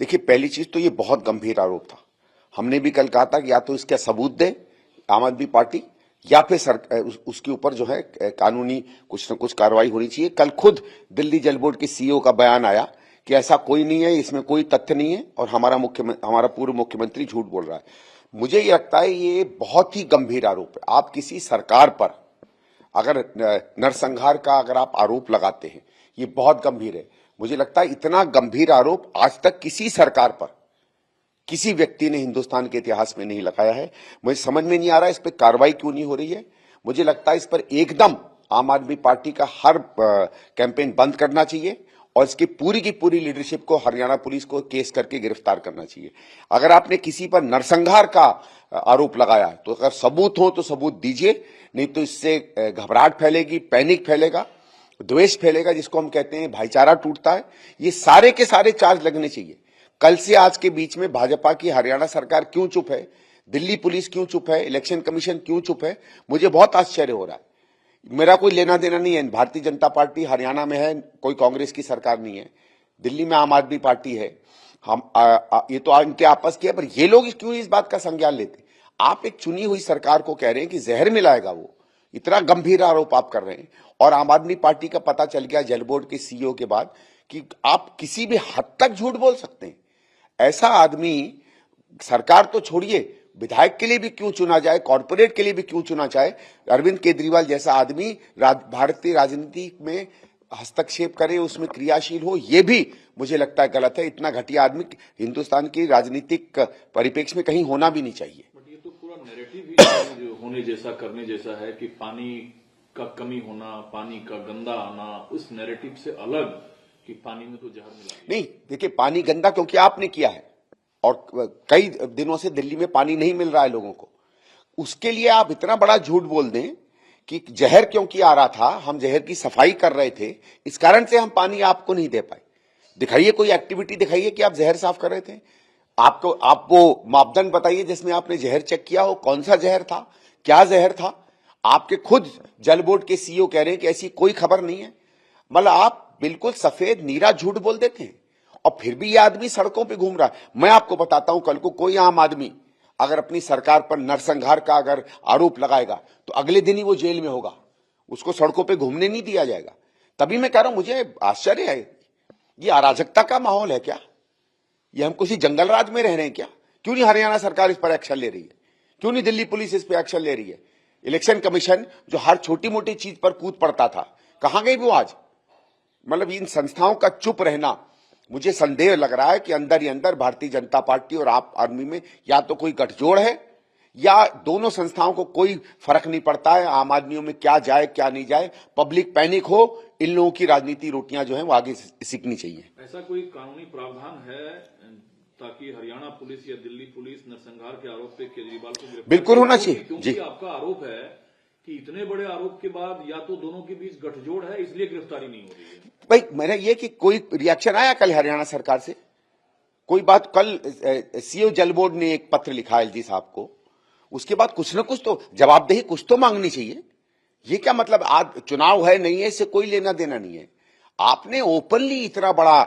देखिए, पहली चीज तो ये बहुत गंभीर आरोप था। हमने भी कल कहा था कि या तो इसका सबूत दे आम आदमी पार्टी, या फिर उसके ऊपर जो है कानूनी कुछ न कुछ कार्रवाई होनी चाहिए। कल खुद दिल्ली जल बोर्ड के सीईओ का बयान आया कि ऐसा कोई नहीं है, इसमें कोई तथ्य नहीं है और हमारा पूर्व मुख्यमंत्री झूठ बोल रहा है। मुझे ये लगता है ये बहुत ही गंभीर आरोप है। आप किसी सरकार पर अगर नरसंहार का अगर आप आरोप लगाते हैं, ये बहुत गंभीर है। मुझे लगता है इतना गंभीर आरोप आज तक किसी सरकार पर किसी व्यक्ति ने हिंदुस्तान के इतिहास में नहीं लगाया है। मुझे समझ में नहीं आ रहा है इस पर कार्रवाई क्यों नहीं हो रही है। मुझे लगता है इस पर एकदम आम आदमी पार्टी का हर कैंपेन बंद करना चाहिए और इसकी पूरी की पूरी लीडरशिप को हरियाणा पुलिस को केस करके गिरफ्तार करना चाहिए। अगर आपने किसी पर नरसंहार का आरोप लगाया तो अगर सबूत हो तो सबूत दीजिए, नहीं तो इससे घबराहट फैलेगी, पैनिक फैलेगा, द्वेष फैलेगा, जिसको हम कहते हैं भाईचारा टूटता है। ये सारे के सारे चार्ज लगने चाहिए। कल से आज के बीच में भाजपा की हरियाणा सरकार क्यों चुप है, दिल्ली पुलिस क्यों चुप है, इलेक्शन कमीशन क्यों चुप है, मुझे बहुत आश्चर्य हो रहा है। मेरा कोई लेना देना नहीं है, भारतीय जनता पार्टी हरियाणा में है, कोई कांग्रेस की सरकार नहीं है, दिल्ली में आम आदमी पार्टी है। हम ये तो इनके आपस की है, पर ये लोग क्यों इस बात का संज्ञान लेते? आप एक चुनी हुई सरकार को कह रहे हैं कि जहर मिलाएगा वो, इतना गंभीर आरोप आप कर रहे हैं। और आम आदमी पार्टी का पता चल गया जल बोर्ड के सीईओ के बाद कि आप किसी भी हद तक झूठ बोल सकते हैं। ऐसा आदमी सरकार तो छोड़िए, विधायक के लिए भी क्यों चुना जाए, कॉर्पोरेट के लिए भी क्यों चुना जाए। अरविंद केजरीवाल जैसा आदमी भारतीय राजनीति में हस्तक्षेप करे, उसमें क्रियाशील हो, ये भी मुझे लगता है गलत है। इतना घटिया आदमी हिंदुस्तान की राजनीतिक परिप्रेक्ष्य में कहीं होना भी नहीं चाहिए। बट ये तो पूरा नैरेटिव ही होने जैसा, करने जैसा है कि पानी का कमी होना, पानी का गंदा आना, उस नैरेटिव से अलग कि पानी में तो जहर मिला नहीं। देखिए, पानी गंदा क्योंकि आपने किया है और कई दिनों से दिल्ली में पानी नहीं मिल रहा है लोगों को, उसके लिए आप इतना बड़ा झूठ बोल दें कि जहर क्योंकि आ रहा था, हम जहर की सफाई कर रहे थे, इस कारण से हम पानी आपको नहीं दे पाए। दिखाइए कोई एक्टिविटी, दिखाइए कि आप जहर साफ कर रहे थे। आप वो मापदंड बताइए जिसमें आपने जहर चेक किया हो, कौन सा जहर था, क्या जहर था। आपके खुद जल बोर्ड के सीईओ कह रहे हैं कि ऐसी कोई खबर नहीं है। मतलब आप बिल्कुल सफेद नीरा झूठ बोल देते हैं और फिर भी ये आदमी सड़कों पे घूम रहा है। मैं आपको बताता हूं, कल को कोई आम आदमी अगर अपनी सरकार पर नरसंहार का अगर आरोप लगाएगा तो अगले दिन ही वो जेल में होगा, उसको सड़कों पे घूमने नहीं दिया जाएगा। तभी मैं कह रहा हूं, मुझे आश्चर्य है, ये अराजकता का माहौल है क्या? ये हम किसी जंगल राज में रह रहे हैं क्या? क्यों नहीं हरियाणा सरकार इस पर एक्शन ले रही है? क्यों नहीं दिल्ली पुलिस इस पर एक्शन ले रही है? इलेक्शन कमीशन जो हर छोटी मोटी चीज पर कूद पड़ता था, कहां गई वो आज? मतलब इन संस्थाओं का चुप रहना, मुझे संदेह लग रहा है कि अंदर ही अंदर भारतीय जनता पार्टी और आप आदमी में या तो कोई गठजोड़ है या दोनों संस्थाओं को कोई फर्क नहीं पड़ता है आम आदमियों में क्या जाए क्या नहीं जाए। पब्लिक पैनिक हो, इन लोगों की राजनीति रोटियां जो है वो आगे सीखनी चाहिए। ऐसा कोई कानूनी प्रावधान है ताकि हरियाणा पुलिस या दिल्ली पुलिस नरसंहार के आरोप पे केजरीवाल को गिरफ्तार? बिल्कुल होना चाहिए। क्योंकि आपका आरोप है कि इतने बड़े आरोप के बाद या तो दोनों के बीच गठजोड़ है, इसलिए गिरफ्तारी नहीं हो रही है। भाई, मेरा ये कि कोई रिएक्शन आया कल हरियाणा सरकार से? कोई बात? कल सीईओ जल बोर्ड ने एक पत्र लिखा एलजी साहब को, उसके बाद कुछ न कुछ तो जवाबदेही कुछ तो मांगनी चाहिए। ये क्या मतलब आज चुनाव है नहीं है, इससे कोई लेना देना नहीं है। आपने ओपनली इतना बड़ा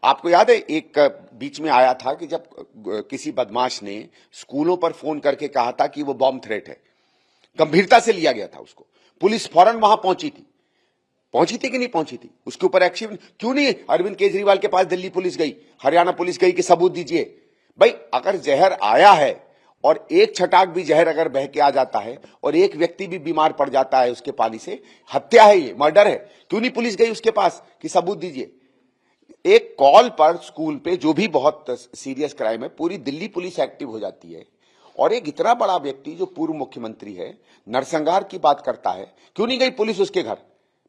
आपको याद है एक बीच में आया था कि जब किसी बदमाश ने स्कूलों पर फोन करके कहा था कि वो बॉम्ब थ्रेट है, गंभीरता से लिया गया था उसको, पुलिस फौरन वहां पहुंची थी कि नहीं पहुंची थी? उसके ऊपर एक्शन क्यों नहीं? अरविंद केजरीवाल के पास दिल्ली पुलिस गई, हरियाणा पुलिस गई कि सबूत दीजिए। भाई, अगर जहर आया है और एक छटाक भी जहर अगर बह के आ जाता है और एक व्यक्ति भी बीमार पड़ जाता है उसके पानी से, हत्या है, ये मर्डर है, क्यों नहीं पुलिस गई उसके पास कि सबूत दीजिए? एक कॉल पर स्कूल पे जो भी बहुत सीरियस क्राइम है, पूरी दिल्ली पुलिस एक्टिव हो जाती है। और एक इतना बड़ा व्यक्ति जो पूर्व मुख्यमंत्री है, नरसंहार की बात करता है, क्यों नहीं गई पुलिस उसके घर?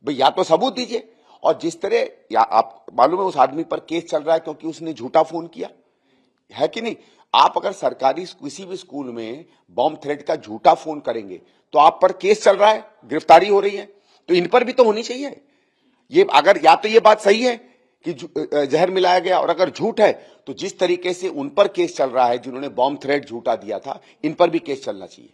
भाई, या तो सबूत दीजिए। और जिस तरह या आप मालूम है उस आदमी पर केस चल रहा है क्योंकि उसने झूठा फोन किया है कि नहीं? आप अगर सरकारी किसी भी स्कूल में बॉम्ब थ्रेट का झूठा फोन करेंगे तो आप पर केस चल रहा है, गिरफ्तारी हो रही है, तो इन पर भी तो होनी चाहिए। ये अगर या तो ये बात सही है कि जहर मिलाया गया, और अगर झूठ है तो जिस तरीके से उन पर केस चल रहा है जिन्होंने बॉम्ब थ्रेट झूठा दिया था, इन पर भी केस चलना चाहिए।